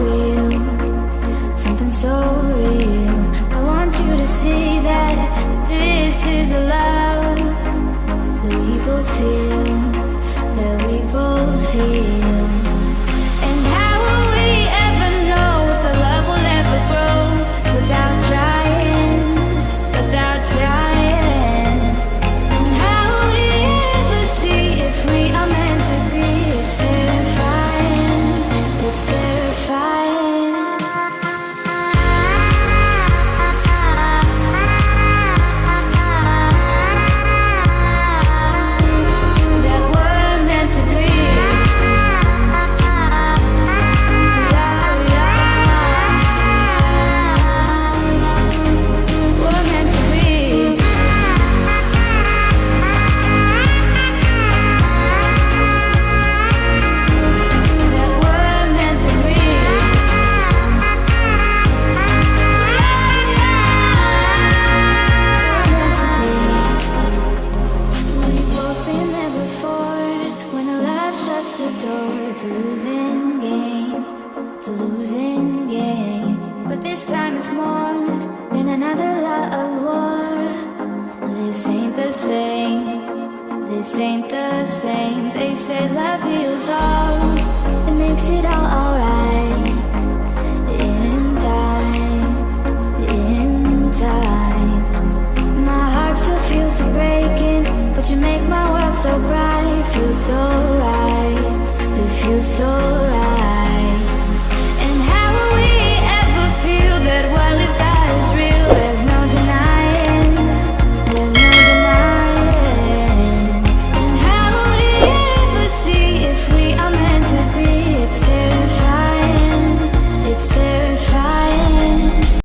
real, something so real. I want you to see that this is a love that we both feel, that we both feel. And how will we ever know if the love will ever grow without trying, without trying? And how will we ever see if we are meant to be? It's terrifying, it's terrifying. That we're meant to be. We're meant to be. That we're meant to be. We've both been there before. When a love shuts the door, it's a losing game. It's a losing game. But this time it's more than another love war. This ain't the same. This ain't the same. They say love heals all. It makes it all